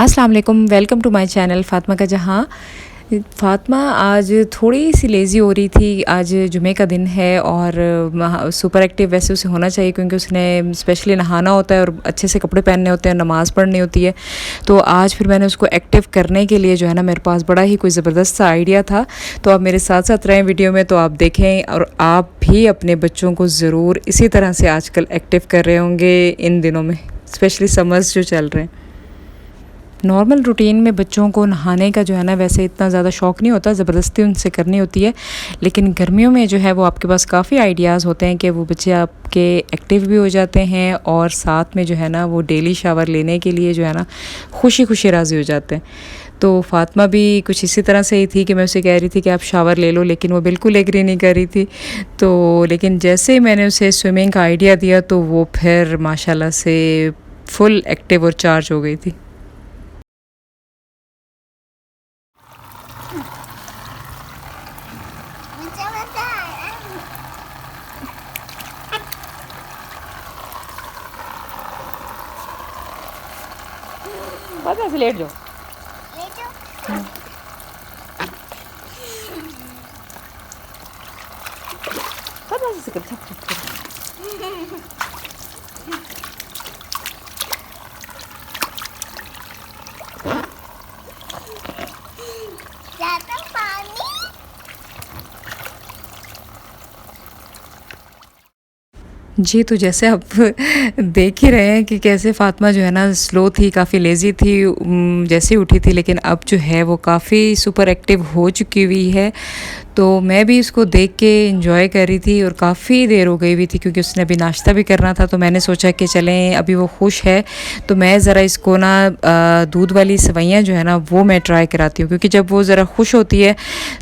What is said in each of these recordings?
अस्सलाम वालेकुम, welcome to my channel Fatima का जहाँ। फ़ातिमा आज थोड़ी सी लेज़ी हो रही थी। आज जुमे का दिन है और सुपर एक्टिव वैसे उसे होना चाहिए क्योंकि उसने स्पेशली नहाना होता है और अच्छे से कपड़े पहनने होते हैं, नमाज़ पढ़नी होती है। तो आज फिर मैंने उसको एक्टिव करने के लिए जो है ना, मेरे पास बड़ा ही कोई ज़बरदस्त सा आइडिया था। तो आप मेरे साथ साथ रहें वीडियो में, तो आप देखें और आप भी अपने बच्चों को ज़रूर इसी तरह से आजकल एक्टिव कर रहे होंगे इन दिनों में, स्पेशली समर्स जो चल रहे हैं। नॉर्मल रूटीन में बच्चों को नहाने का जो है ना, वैसे इतना ज़्यादा शौक़ नहीं होता, ज़बरदस्ती उनसे करनी होती है। लेकिन गर्मियों में जो है वो आपके पास काफ़ी आइडियाज़ होते हैं कि वो बच्चे आपके एक्टिव भी हो जाते हैं और साथ में जो है ना वो डेली शावर लेने के लिए जो है ना खुशी खुशी राज़ी हो जाते हैं। तो फ़ातिमा भी कुछ इसी तरह से ही थी कि मैं उसे कह रही थी कि आप शावर ले लो, लेकिन वो बिल्कुल एग्री नहीं कर रही थी। तो लेकिन जैसे ही मैंने उसे स्विमिंग का आइडिया दिया तो वो फिर माशाल्लाह से फुल एक्टिव और चार्ज हो गई थी। बस ऐसे लेट जाओ। बस ऐसे कर, छप छप छप। ज़्यादा पानी। जी, तो जैसे आप देख ही रहे हैं कि कैसे फ़ातिमा जो है ना स्लो थी, काफ़ी लेज़ी थी, जैसे ही उठी थी, लेकिन अब जो है वो काफ़ी सुपर एक्टिव हो चुकी हुई है। तो मैं भी इसको देख के एंजॉय कर रही थी और काफ़ी देर हो गई हुई थी क्योंकि उसने अभी नाश्ता भी करना था। तो मैंने सोचा कि चलें, अभी वो खुश है तो मैं ज़रा इसको ना दूध वाली सेवइयाँ जो है ना वो मैं ट्राई कराती हूँ, क्योंकि जब वो ज़रा खुश होती है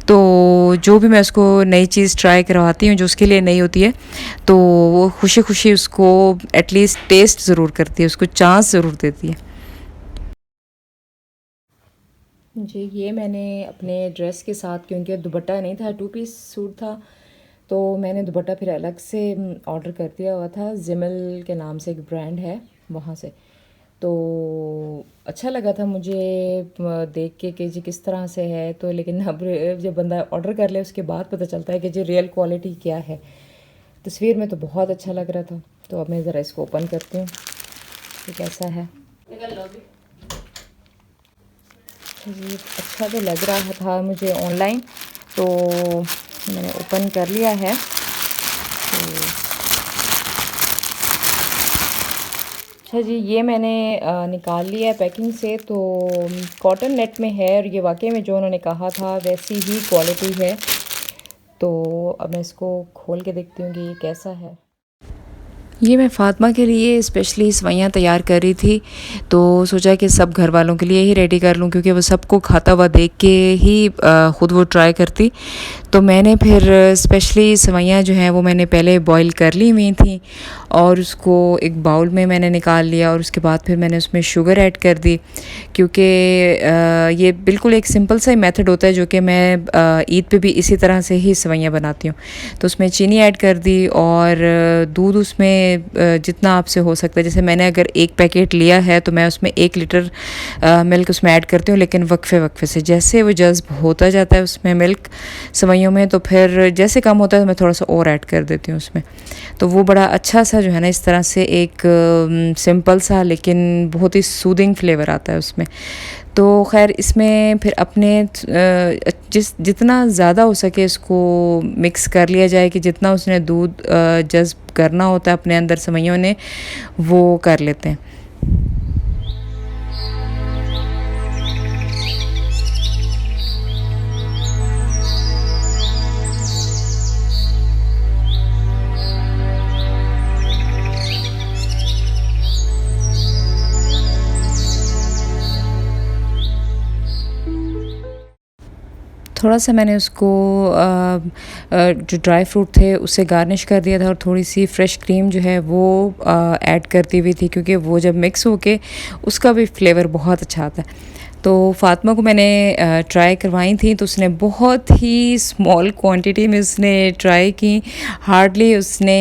तो जो भी मैं उसको नई चीज़ ट्राई करवाती हूँ जो उसके लिए नई होती है, तो वो खुशी खुशी उसको एटलीस्ट टेस्ट ज़रूर करती है, उसको चांस ज़रूर देती है। जी, ये मैंने अपने ड्रेस के साथ, क्योंकि दुपट्टा नहीं था, 2 पीस सूट था, तो मैंने दुपट्टा फिर अलग से ऑर्डर कर दिया हुआ था। जिमल के नाम से एक ब्रांड है वहाँ से। तो अच्छा लगा था मुझे देख के कि जी किस तरह से है। तो लेकिन अब जब बंदा ऑर्डर कर ले उसके बाद पता चलता है कि जी रियल क्वालिटी क्या है। तस्वीर में तो बहुत अच्छा लग रहा था। तो अब मैं ज़रा इसको ओपन करती हूँ कि कैसा है। जी, अच्छा तो लग रहा था मुझे ऑनलाइन, तो मैंने ओपन कर लिया है। तो अच्छा जी, ये मैंने निकाल लिया है पैकिंग से। तो कॉटन नेट में है और ये वाकई में जो उन्होंने कहा था वैसी ही क्वालिटी है। तो अब मैं इसको खोल के देखती हूँ कि ये कैसा है। ये मैं फ़ातिमा के लिए स्पेशली सेवइयाँ तैयार कर रही थी, तो सोचा कि सब घर वालों के लिए ही रेडी कर लूँ, क्योंकि वो सबको खाता हुआ देख के ही ख़ुद वो ट्राई करती। तो मैंने फिर स्पेशली सेवइयाँ जो हैं वो मैंने पहले बॉईल कर ली हुई थी और उसको एक बाउल में मैंने निकाल लिया और उसके बाद फिर मैंने उसमें शुगर ऐड कर दी, क्योंकि ये बिल्कुल एक सिंपल सा ही मेथड होता है जो कि मैं ईद पे भी इसी तरह से ही सेवइयाँ बनाती हूँ। तो उसमें चीनी ऐड कर दी और दूध उसमें जितना आपसे हो सकता है, जैसे मैंने अगर 1 पैकेट लिया है तो मैं उसमें 1 लीटर मिल्क उसमें ऐड करती हूँ, लेकिन वक्फे वक्फे से जैसे वो जज़्ब होता जाता है उसमें मिल्क सेवइयों में, तो फिर जैसे कम होता है तो मैं थोड़ा सा और ऐड कर देती हूँ उसमें। तो वो बड़ा अच्छा सा जो है ना इस तरह से एक सिंपल सा लेकिन बहुत ही सूदिंग फ्लेवर आता है उसमें। तो खैर इसमें फिर अपने जितना ज़्यादा हो सके इसको मिक्स कर लिया जाए कि जितना उसने दूध जज़्ब करना होता है अपने अंदर सेवइयों ने, वो कर लेते हैं। थोड़ा सा मैंने उसको जो ड्राई फ्रूट थे उससे गार्निश कर दिया था और थोड़ी सी फ्रेश क्रीम जो है वो ऐड करती हुई थी, क्योंकि वो जब मिक्स होके उसका भी फ्लेवर बहुत अच्छा आता है। तो फ़ातिमा को मैंने ट्राई करवाई थी, तो उसने बहुत ही स्मॉल क्वांटिटी में उसने ट्राई की। हार्डली उसने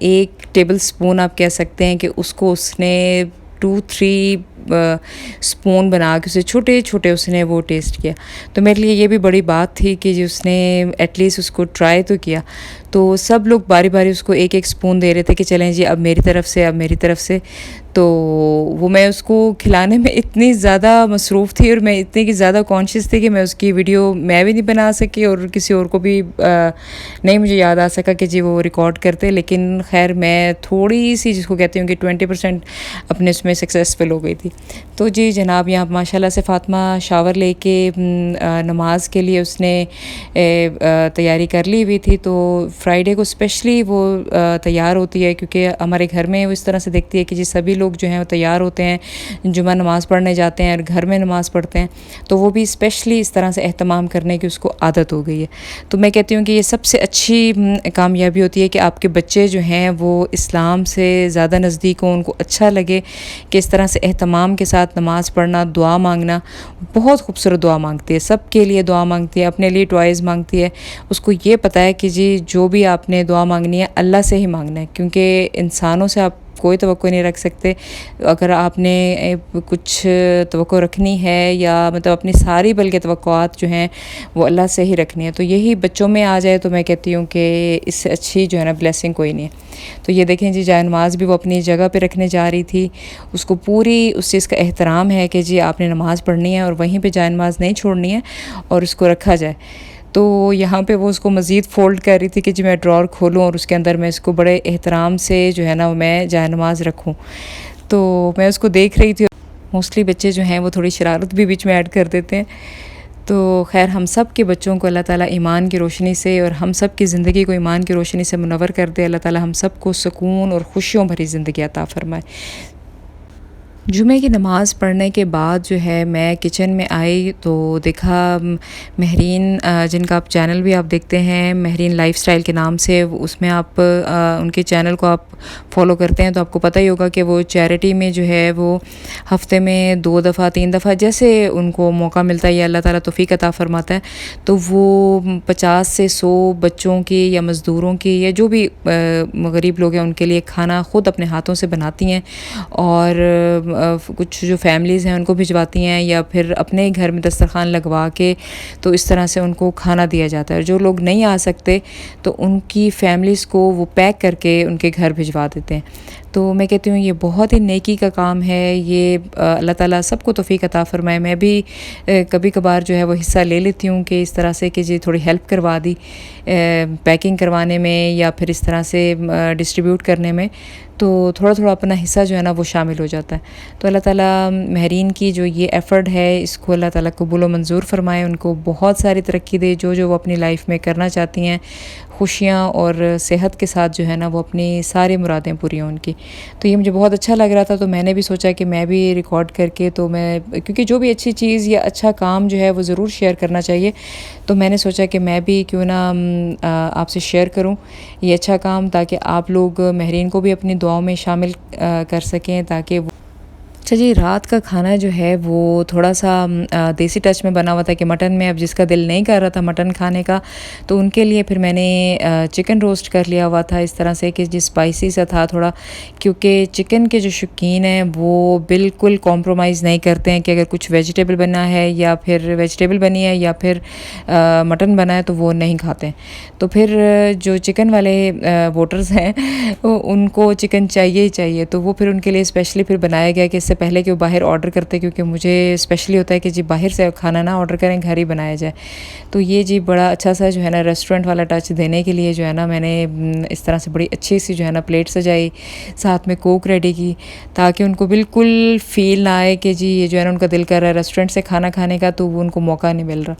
1 टेबल स्पून आप कह सकते हैं कि उसको उसने 2-3 स्पून बना के उसे छोटे छोटे उसने वो टेस्ट किया। तो मेरे लिए ये भी बड़ी बात थी कि जी उसने एटलीस्ट उसको ट्राई तो किया। तो सब लोग बारी बारी उसको एक एक स्पून दे रहे थे कि चलें जी अब मेरी तरफ से, अब मेरी तरफ से। तो वो मैं उसको खिलाने में इतनी ज़्यादा मसरूफ़ थी और मैं इतनी की ज़्यादा कॉन्शियस थी कि मैं उसकी वीडियो मैं भी नहीं बना सकी और किसी और को भी नहीं मुझे याद आ सका कि जी वो रिकॉर्ड करते। लेकिन खैर मैं थोड़ी सी जिसको कहती हूँ कि 20% अपने उसमें सक्सेसफुल हो गई थी। तो जी जनाब यहाँ माशाल्लाह से फ़ातिमा शावर लेके नमाज के लिए उसने तैयारी कर ली हुई थी। तो फ्राइडे को स्पेशली वो तैयार होती है क्योंकि हमारे घर में वो इस तरह से देखती है कि जी सभी लोग जो हैं वो तैयार होते हैं, जुमा नमाज़ पढ़ने जाते हैं और घर में नमाज़ पढ़ते हैं। तो वो भी स्पेशली इस तरह से एहतमाम करने की उसको आदत हो गई है। तो मैं कहती हूँ कि ये सबसे अच्छी कामयाबी होती है कि आपके बच्चे जो हैं वो इस्लाम से ज़्यादा नज़दीक हों, उनको अच्छा लगे कि इस तरह से एहतमाम के साथ नमाज़ पढ़ना, दुआ मांगना। बहुत खूबसूरत दुआ मांगती है, सब के लिए दुआ मांगती है, अपने लिए टॉयज़ मांगती है। उसको ये पता है कि जी जो भी आपने दुआ मांगनी है अल्लाह से ही मांगना है, क्योंकि इंसानों से आप कोई तवक्को नहीं रख सकते। अगर आपने कुछ तवक्को रखनी है या मतलब अपनी सारी बल्कि तवक्कुआत जो हैं वो अल्लाह से ही रखनी है। तो यही बच्चों में आ जाए तो मैं कहती हूँ कि इससे अच्छी जो है ना ब्लेसिंग कोई नहीं है। तो ये देखें जी जाए नमाज़ भी वो अपनी जगह पे रखने जा रही थी। उसको पूरी उस चीज़ का एहतराम है कि जी आपने नमाज़ पढ़नी है और वहीं पे जाए नमाज़ नहीं छोड़नी है और उसको रखा जाए। तो यहाँ पे वो उसको मज़ीद फ़ोल्ड कर रही थी कि जी मैं ड्रॉर खोलूँ और उसके अंदर मैं इसको बड़े एहतराम से जो है ना मैं जाए नमाज़ रखूँ। तो मैं उसको देख रही थी। मोस्टली बच्चे जो हैं वो थोड़ी शरारत भी बीच में ऐड कर देते हैं। तो खैर हम सब के बच्चों को अल्लाह ताला ईमान की रोशनी से और हम सब की ज़िंदगी को ईमान की रोशनी से मुनव्वर कर दे। अल्लाह ताला हम सब को सुकून और खुशियों भरी ज़िंदगी अता फ़रमाए। जुमे की नमाज़ पढ़ने के बाद जो है मैं किचन में आई तो देखा महरीन, जिनका आप चैनल भी आप देखते हैं महरीन लाइफस्टाइल के नाम से, उसमें आप उनके चैनल को आप फॉलो करते हैं तो आपको पता ही होगा कि वो चैरिटी में जो है वो हफ़्ते में 2 दफ़ा 3 दफ़ा जैसे उनको मौका मिलता है या अल्लाह ताला तौफ़ीक अता फ़रमाता है तो वो 50 से 100 बच्चों की या मज़दूरों की या जो भी गरीब लोग हैं उनके लिए खाना ख़ुद अपने हाथों से बनाती हैं और कुछ जो फैमिलीज़ हैं उनको भिजवाती हैं या फिर अपने ही घर में दस्तरखान लगवा के तो इस तरह से उनको खाना दिया जाता है। जो लोग नहीं आ सकते तो उनकी फैमिलीज़ को वो पैक करके उनके घर भिजवा देते हैं। तो मैं कहती हूँ ये बहुत ही नेकी का काम है। ये अल्लाह ताला सबको तौफ़ीक अता फ़रमाए। मैं भी कभी कभार जो है वो हिस्सा ले लेती हूँ कि इस तरह से कि जी थोड़ी हेल्प करवा दी पैकिंग करवाने में या फिर इस तरह से डिस्ट्रीब्यूट करने में, तो थोड़ा थोड़ा अपना हिस्सा जो है ना वो शामिल हो जाता है। तो अल्लाह ताला महरीन की जो ये एफ़र्ट है इसको अल्लाह ताला कबूल व मंजूर फ़रमाए, उनको बहुत सारी तरक्की दे जो जो वो अपनी लाइफ में करना चाहती हैं, खुशियाँ और सेहत के साथ जो है ना वो अपनी सारी मुरादें पूरी हों उनकी। तो ये मुझे बहुत अच्छा लग रहा था तो मैंने भी सोचा कि मैं भी रिकॉर्ड करके तो मैं, क्योंकि जो भी अच्छी चीज़ या अच्छा काम जो है वो ज़रूर शेयर करना चाहिए। तो मैंने सोचा कि मैं भी क्यों ना आपसे शेयर करूं ये अच्छा काम, ताकि आप लोग महरीन को भी अपनी दुआओं में शामिल कर सकें ताकि वो। अच्छा जी, रात का खाना जो है वो थोड़ा सा देसी टच में बना हुआ था कि मटन में अब जिसका दिल नहीं कर रहा था मटन खाने का तो उनके लिए फिर मैंने चिकन रोस्ट कर लिया हुआ था इस तरह से कि जिस स्पाइसी सा था थोड़ा, क्योंकि चिकन के जो शौकीन हैं वो बिल्कुल कॉम्प्रोमाइज़ नहीं करते हैं कि अगर कुछ वेजिटेबल बना है या फिर वेजिटेबल बनी है या फिर मटन बना है तो वो नहीं खाते हैं। तो फिर जो चिकन वाले वोटर्स हैं उनको चिकन चाहिए ही चाहिए, तो वो फिर उनके लिए स्पेशली फिर बनाया गया कि पहले कि वो बाहर ऑर्डर करते, क्योंकि मुझे स्पेशली होता है कि जी बाहर से खाना ना ऑर्डर करें, घर ही बनाया जाए। तो ये जी बड़ा अच्छा सा जो है ना रेस्टोरेंट वाला टच देने के लिए जो है ना मैंने इस तरह से बड़ी अच्छी सी जो है ना प्लेट सजाई, साथ में कोक रेडी की, ताकि उनको बिल्कुल फ़ील ना आए कि जी ये जो है ना उनका दिल कर रहा है रेस्टोरेंट से खाना खाने का तो वो उनको मौका नहीं मिल रहा।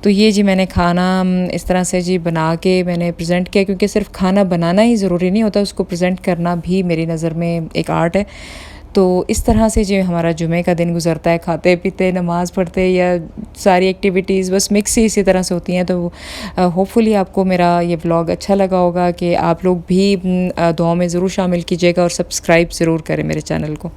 तो ये जी मैंने खाना इस तरह से जी बना के मैंने प्रेजेंट किया, क्योंकि सिर्फ खाना बनाना ही ज़रूरी नहीं होता, उसको प्रेजेंट करना भी मेरी नज़र में एक आर्ट है। तो इस तरह से जो हमारा जुमे का दिन गुजरता है, खाते पीते नमाज़ पढ़ते या सारी एक्टिविटीज़ बस मिक्स ही इसी तरह से होती हैं। तो होपफुली आपको मेरा ये व्लॉग अच्छा लगा होगा कि आप लोग भी दुआओं में ज़रूर शामिल कीजिएगा और सब्सक्राइब ज़रूर करें मेरे चैनल को।